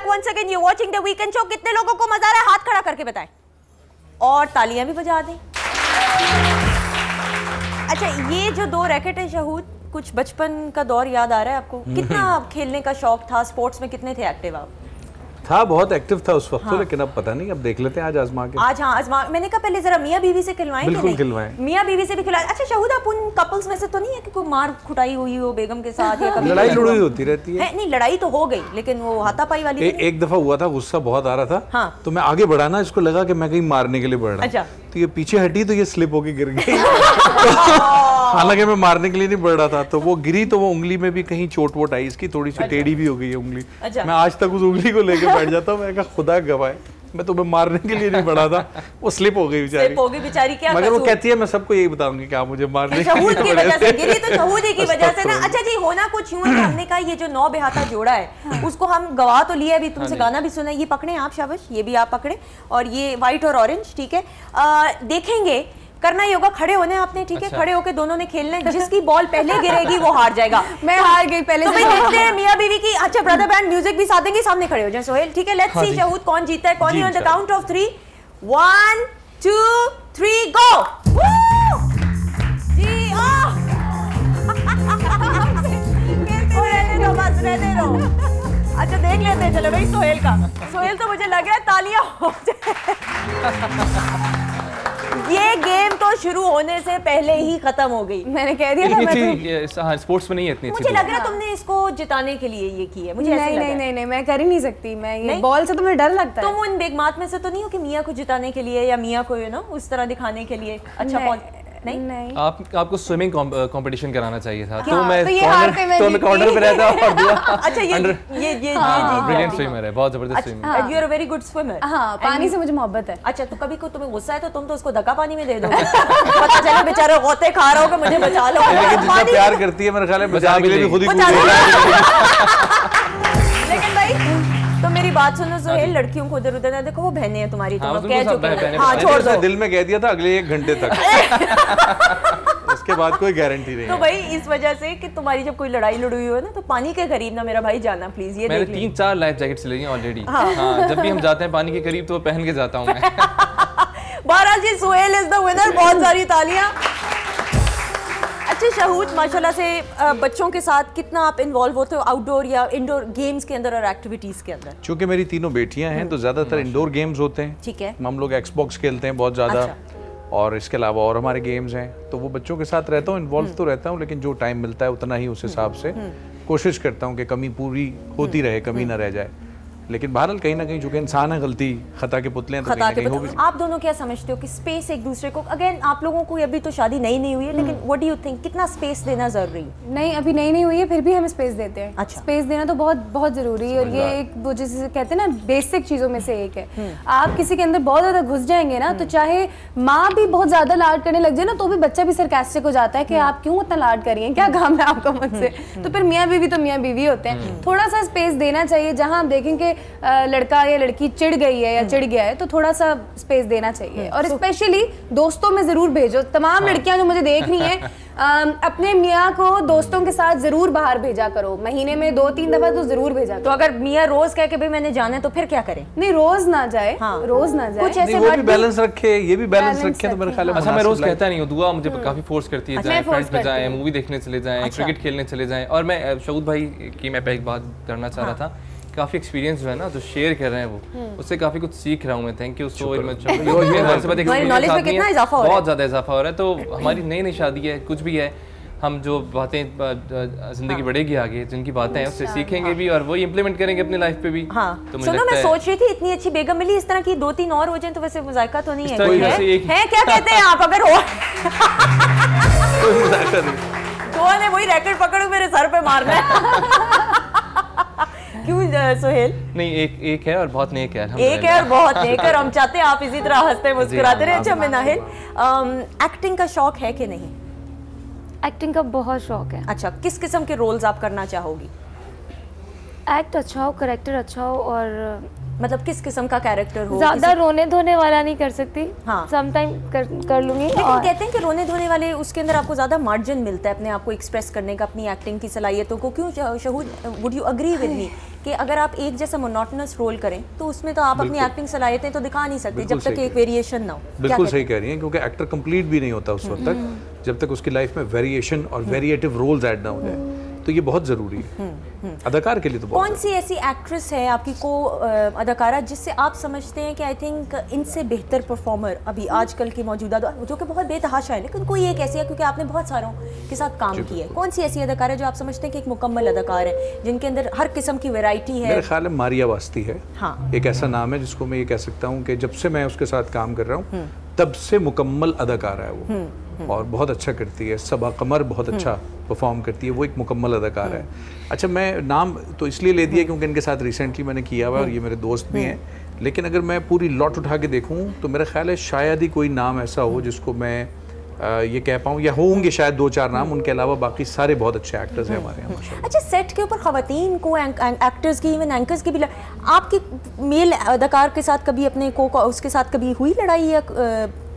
once again. You're watching the Weekend Show. कितने लोगों को मजा आ रहा है हाथ खड़ा करके बताएं और तालियां भी बजा दें। अच्छा, ये जो दो रैकेट है शहूद, कुछ बचपन का दौर याद आ रहा है आपको? कितना खेलने का शौक था? स्पोर्ट्स में कितने थे एक्टिव आप? था, बहुत एक्टिव था उस वक्त। हाँ। लेकिन अब पता नहीं, अब देख लेते हैं आज आजमा के। आज हाँ आजमा। मैंने कहा पहले जरा मियाँ बीवी से खिलवाएं। बिल्कुल खिलवाएं। मियाँ बीवी से भी खिलवाएं। अच्छा शहूद, आप उन कपल्स में से तो नहीं है कि कोई मार खुटाई हुई हो बेगम के साथ या कभी लड़ाई लड़ाई होती रहती है? नहीं, लड़ाई तो हो गई, लेकिन वो हाथापाई वाली एक दफा हुआ था, गुस्सा बहुत आ रहा था। हाँ। तो मैं आगे बढ़ा ना, इसको लगा कि मैं कहीं मारने के लिए बढ़ रहा हूं। अच्छा। तो ये पीछे हटी तो ये स्लिप होके गिर गई। हालांकि मैं मारने के लिए नहीं बढ़ रहा था, तो वो गिरी तो वो उंगली में भी कहीं चोट वोट आई, इसकी थोड़ी सी टेढ़ी भी हो गई है उंगली। मैं आज तक उस उंगली को लेके बैठ जाता हूँ। मैं कहा खुदा गवाए, मैं तुम्हें मारने के लिए नहीं बढ़ा था, वो स्लिप हो गई बेचारी। क्या मगर वो कहती है मैं सबको यही बताऊंगी कि आप मुझे मारने शहूद की वजह से गिरी, तो शहूद की वजह से ना। अच्छा जी, होना कुछ यूं है, हमने कहा ये जो 9 बेहाता जोड़ा है उसको हम गवा तो लिए, अभी तुमसे गाना भी सुना। ये पकड़े आप, शाबाश, ये भी आप पकड़े, और ये व्हाइट और ऑरेंज, ठीक है। देखेंगे, करना ही होगा, खड़े होने आपने, ठीक है। खड़े होके दोनों ने खेलना है, जिसकी बॉल पहले गिरेगी वो हार जाएगा। मैं हार गई पहले, तो भाई देखते हैं मियां बीवी की। अच्छा, ब्रदर बैंड म्यूजिक भी साथ देंगे, सामने खड़े हो जाए सोहेल, ठीक है। लेट्स सी शहूद कौन जीता है, कौन नहीं। ऑन द काउंट ऑफ 3, 1 2 3 गो। जी रहने दो, बस रहने दो। अच्छा देख लेते हैं, चलो भाई सोहेल का। सोहेल तो मुझे लग रहा है तालियां हो जाए। ये गेम तो शुरू होने से पहले ही खत्म हो गई। मैंने कह दिया था मैं स्पोर्ट्स में नहीं है इतनी। मुझे लग रहा है तुमने इसको जिताने के लिए ये की है। मुझे ऐसा लग रहा है। नहीं, मैं कर ही नहीं सकती। मैं ये बॉल से तो मुझे डर लगता है। तुम उन बेगमात में से तो नहीं हो कि मियाँ को जिताने के लिए या मियाँ को उस तरह दिखाने के लिए अच्छा बॉल? नहीं। आपको स्विमिंग कंपटीशन कराना चाहिए था। तो मैं कॉर्नर पे रहता और दिया। अच्छा, ये ब्रिलियंट स्विमर है, बहुत जबरदस्त swimmer. You are a very good swimmer. हां, पानी से मुझे मोहब्बत है। अच्छा, तो कभी को तुम्हें गुस्सा है तो तुम तो उसको धक्का पानी में दे दो। पता चले बेचारा गोते खा रहा हो कि मुझे बचा लो। लेकिन जितना प्यार करती है मेरे ख्याल है बचाने के लिए भी खुद ही लेकिन भाई तो मेरी बात सुनो सोहेल, लड़कियों को उधर उधर ना देखो, वो बहनें हैं तुम्हारी, तुम कह चुके हो। हाँ, छोड़ दो। दिल में कह दिया था अगले 1 घंटे तक। उसके बाद कोई गारंटी नहीं। तो भाई इस वजह से कि तुम्हारी जब कोई लड़ाई लड़ी हो ना, तो पानी के करीब ना मेरा भाई जाना प्लीज। ये मैंने 3-4 लाइफ जैकेट्स ले ली ऑलरेडी। हाँ, जब भी हम जाते हैं पानी के करीब तो पहन के जाता हूँ मैं। बहरहाल जी, सोहेल इज द विनर। बहुत सारी तालियां। अच्छा शहूद, माशाल्लाह से बच्चों के साथ कितना आप इन्वॉल्व होते हो आउटडोर या इंडोर गेम्स के अंदर और एक्टिविटीज के अंदर? चूंकि मेरी तीनों बेटियां हैं तो ज्यादातर इंडोर गेम्स होते हैं। ठीक है। हम लोग एक्सबॉक्स खेलते हैं बहुत ज्यादा। अच्छा। और इसके अलावा और हमारे गेम्स हैं, तो वो बच्चों के साथ रहता हूँ, इन्वॉल्व तो रहता हूँ, लेकिन जो टाइम मिलता है उतना ही उस हिसाब से कोशिश करता हूँ कि कमी पूरी होती रहे, कमी ना रह जाए। लेकिन बहरहाल कहीं ना कहीं चूंकि इंसान है, गलती खता के पुतले हैं, तो कहीं ना कहीं आप दोनों क्या समझते हो कि स्पेस एक दूसरे को, अगेन आप लोगों को अभी तो शादी नहीं हुई है, लेकिन व्हाट डू यू थिंक कितना स्पेस देना जरूरी है? नहीं, अभी नहीं हुई है, फिर भी हम स्पेस देते हैं। अच्छा। स्पेस देना तो बहुत बहुत जरूरी है, और ये एक वो जिसे कहते हैं ना बेसिक चीजों में से एक है। आप किसी के अंदर बहुत ज्यादा घुस जाएंगे ना, तो चाहे माँ भी बहुत ज्यादा लाड करने लग जाए ना, तो भी बच्चा भी सरकास्टिक हो जाता है कि आप क्यों इतना लाड कर रही हैं, क्या काम है आपका मुझसे। तो फिर मियाँ बीवी तो मियाँ बीवी होते हैं। थोड़ा सा स्पेस देना चाहिए, जहाँ आप देखें कि लड़का या लड़की चिढ़ गई है या चिढ़ गया है, तो थोड़ा सा स्पेस देना चाहिए। और स्पेशली दोस्तों में जरूर भेजो। तमाम लड़कियां जो मुझे देख रही हैं, अपने मियाँ को दोस्तों के साथ जरूर बाहर भेजा करो, महीने में 2-3 दफा तो जरूर भेजा करो। तो अगर मियाँ रोज कह के भाई मैंने जाना है तो फिर क्या करें? नहीं, रोज ना जाए। हाँ। रोज ना जाए, कुछ ऐसे वो भी बैलेंस रखे, ये भी बैलेंस रखे, तो मेरे ख्याल है। अच्छा, मैं रोज कहता नहीं हूँ, दुआ मुझे काफी फोर्स करती है, जाए फ्रेंड्स में जाएं, मूवी देखने चले जाएं, क्रिकेट खेलने चले जाएं। और मैं शहूद भाई की मैं एक बात करना चाह रहा था, काफी एक्सपीरियंस जो है ना, जो शेयर कर रहे हैं वो, उससे काफी कुछ सीख रहा हूँ मैं। Thank you so much. Knowledge में कितना इजाफा हो रहा है? बहुत ज्यादा इजाफा हो रहा है। तो हमारी नई शादी है, कुछ भी है, हम जो बातें जिंदगी बढ़ेगी आगे, जिनकी बातें हैं उससे सीखेंगे भी और वही इंप्लीमेंट करेंगे अपनी लाइफ पे भी। हाँ। तो सुनो, मैं सोच रही थी इतनी अच्छी बेगम मिली, इस तरह की 2-3 और हो जाएं तो वैसे मुज़ायका तो नहीं है? क्या कहते हैं आप? अगर हो तो ने वही रैकेट पकड़ो, मेरे सर पे मारना है। क्यों सोहेल? नहीं, एक है और बहुत नेक है। एक है और बहुत नेक है, हम चाहते हैं आप इसी तरह हंसते मुस्कुराते रहे। अच्छा मिनाहिल, एक्टिंग का शौक है कि नहीं? एक्टिंग का बहुत शौक है। अच्छा, किस किस्म के रोल्स आप करना चाहोगी? एक्ट अच्छा हो, कैरेक्टर अच्छा हो, और मतलब किस किस्म का कैरेक्टर हो? ज्यादा रोने धोने वाला नहीं कर सकती। हाँ, सम टाइम कर लूंगी। लेकिन कहते हैं कि रोने धोने वाले उसके अंदर आपको ज्यादा मार्जिन मिलता है अपने आप को एक्सप्रेस करने का, अपनी एक्टिंग की सलाहियतों को। क्यों Shahood, would you agree with me कि अगर आप एक जैसा मोनोटोनस रोल करें तो उसमें तो आप अपनी एक्टिंग सलाहियतें तो दिखा नहीं सकते जब तक एक वेरिएशन ना हो। बिल्कुल सही कह रही हैं, क्योंकि एक्टर कंप्लीट भी नहीं होता उस वक्त तक जब तक उसकी लाइफ में वेरिएशन और वेरिएटिव रोल्स ऐड ना हो जाए, तो ये बहुत ज़रूरी है अदाकार के लिए। तो कौन सी ऐसी एक्ट्रेस है आपकी को अदाकारा जिससे आप समझते हैं कि आई थिंक इनसे बेहतर परफॉर्मर अभी आजकल की मौजूदा जो कि बहुत बेतहाशा है, लेकिन कोई एक ऐसी है क्योंकि आपने बहुत सारों के साथ काम किया है, कौन सी ऐसी अदाकारा जो आप समझते हैं कि एक मुकम्मल अदाकार है जिनके अंदर हर किस्म की वैरायटी है? मेरा ख्याल है मारिया वास्ती है। हाँ, एक ऐसा नाम है जिसको मैं ये कह सकता हूँ कि जब से मैं उसके साथ काम कर रहा हूँ तब से मुकम्मल अदाकार है वो, और बहुत अच्छा करती है। सबा कमर बहुत अच्छा परफॉर्म करती है, वो एक मुकम्मल अदाकार है। अच्छा, मैं नाम तो इसलिए ले दिया क्योंकि इनके साथ रिसेंटली मैंने किया हुआ और ये मेरे दोस्त भी हैं, लेकिन अगर मैं पूरी लॉट उठा के देखूं तो मेरा ख्याल है शायद ही कोई नाम ऐसा हो जिसको मैं ये कह पाऊँ, या होंगे शायद 2-4 नाम, उनके अलावा बाकी सारे बहुत अच्छे एक्टर्स हैं हमारे यहाँ। अच्छा, सेट के ऊपर खवातीन को एक्टर्स की, इवन एंकर्स की भी आपकी मेल अदाकार के साथ कभी अपने को उसके साथ कभी हुई लड़ाई या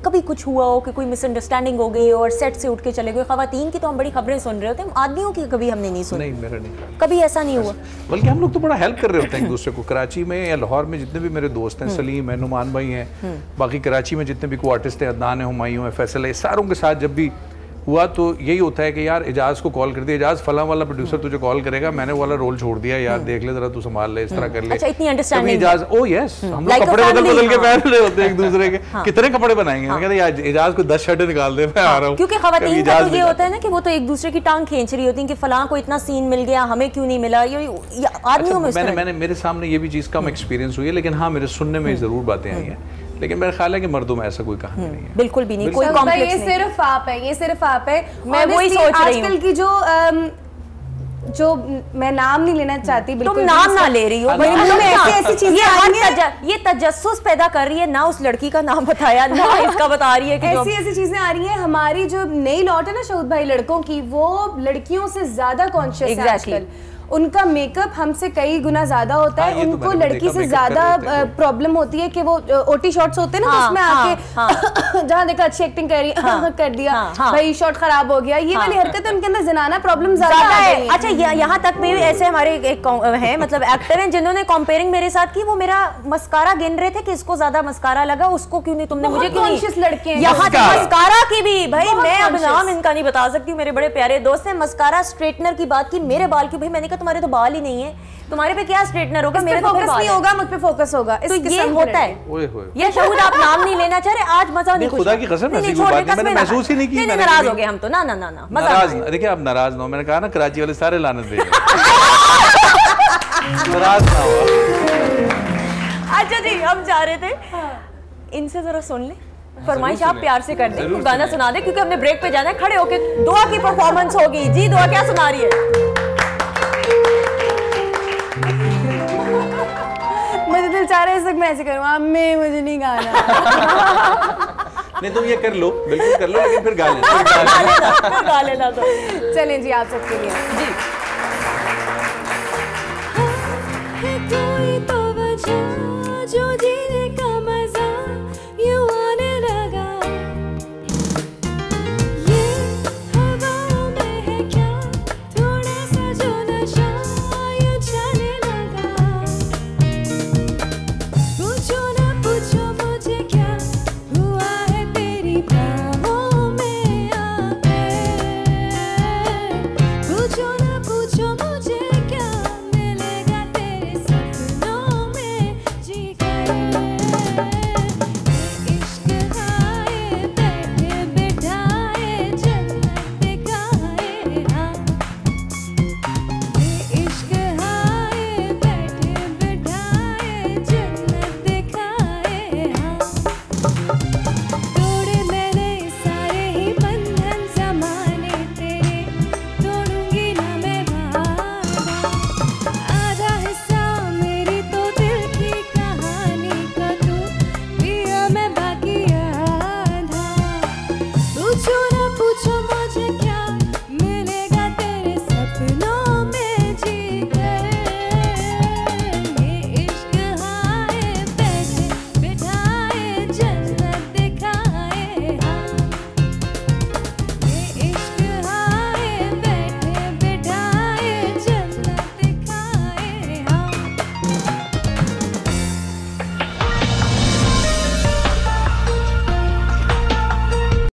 कभी कुछ हुआ हो कि कोई मिसअंडरस्टैंडिंग हो गई और सेट से उठ के चले गए? खवातीन की तो हम बड़ी खबरें सुन रहे होते हैं, आदमियों की कभी हमने नहीं सुनी। नहीं, मेरा नहीं, कभी ऐसा नहीं हुआ। बल्कि हम लोग तो बड़ा हेल्प कर रहे होते हैं एक दूसरे को। कराची में या लाहौर में जितने भी मेरे दोस्त हैं, सलीम है, नुमान भाई हैं, बाकी कराची में जितने भी को आर्टिस्ट हैं, अदनान है, हुमायूं है, फैसल है, सारों के साथ जब भी हुआ तो यही होता है कि यार एजाज को कॉल कर दिया, एजाज फलां वाला प्रोड्यूसर तुझे कॉल करेगा, मैंने वाला रोल छोड़ दिया यार, देख ले जरा, तू संभाल ले, इस तरह कर ले। अच्छा, इतनी अंडरस्टैंडिंग। एजाज ओ यस, हम लोग कपड़े बदल के पहन रहे होते हैं एक दूसरे के, कितने कपड़े बनाएंगे, मैं कहता यार एजाज को 10 शर्टें निकाल दे, मैं आ रहा हूं। क्योंकि खवातीन का तो ये होता है ना कि वो तो एक दूसरे की टांग खींच रही होती है कि फलां को इतना सीन मिल गया, हमें क्यों नहीं मिला। ये आदमियों में मैंने मेरे सामने ये भी चीज़ कम एक्सपीरियंस हुई है, लेकिन हाँ मेरे सुनने में ज़रूर बातें आई हैं, लेकिन मेरा ख्याल है कि मर्दों में ऐसा कोई कहानी नहीं है। बिल्कुल भी नहीं, कोई कॉम्प्लेक्स नहीं। ये सिर्फ आप है, ये सिर्फ आप है। मैं वही सोच रही हूँ। आजकल की जो मैं नाम नहीं लेना चाहती, बिल्कुल तुम नाम ना ले रही हो, ऐसी चीजें ये तजस्सुस पैदा कर रही है, ना उस लड़की का नाम बताया ना इसका बता रही है कि ऐसी चीजें आ रही हैं। हमारी जो नई लॉट है ना शहीद भाई लड़कों की, वो लड़कियों से ज्यादा कॉन्शियस है आजकल। उनका मेकअप हमसे कई गुना ज्यादा होता है, उनको लड़की से ज्यादा प्रॉब्लम होती है कि वो ओटी शॉट्स होते हैं ना, उसमें आके जहाँ देखा अच्छी एक्टिंग कर रही है कर दिया, भाई शॉट खराब हो गया, ये वाली हरकतें उनके अंदर जनाना प्रॉब्लम ज्यादा है। अच्छा, यहाँ तक भी ऐसे हमारे एक है मतलब एक्टर हैं जिन्होंने कंपेयरिंग मेरे साथ की, वो मेरा मस्कारा गिन रहे थे कि इसको ज्यादा मस्कारा लगा, उसको क्यों नहीं, तुमने मुझे क्यों नहीं। लड़के यहाँ मस्कारा की भी भाई, मैं अब नाम इनका नहीं बता सकती, मेरे बड़े प्यारे दोस्त हैं। मस्कारा स्ट्रेटनर की बात की, मेरे बाल की, भाई मैंने कहा तुम्हारे तो बाल ही नहीं है, तुम्हारे पे क्या स्ट्रेटनर होगा, मेरे पे फोकस नहीं होगा, मुझ पे फोकस होगा। तो ये होता है। ये शहीद आप नाम नहीं लेना चाह रहे, आज मजा नहीं, खुदा की कसम ऐसी कोई बात नहीं, मैंने महसूस ही नहीं की। नाराज हो गए हम तो, ना ना ना ना नाराज, देखिए आप नाराज ना हो, मैंने कहा ना कराची वाले सारे लानत भेज नाराज ना हो। अच्छा जी, हम जा रहे थे, इनसे जरा सुन ले, फरमाइश आप प्यार से कर दें, गाना सुना दे, क्योंकि हमने ब्रेक पे जाना है। खड़े होके दुआ की परफॉर्मेंस होगी जी। दुआ क्या सुना रही है? मुझे दिल चाह रहा है इस मैं ऐसे करूँ, अम्मी मुझे नहीं गाना। नहीं तुम ये कर लो, बिल्कुल कर लो, लेकिन फिर गा लेना, गा लेना। तो चलें जी, आप सबके लिए जी। कोई तो वजह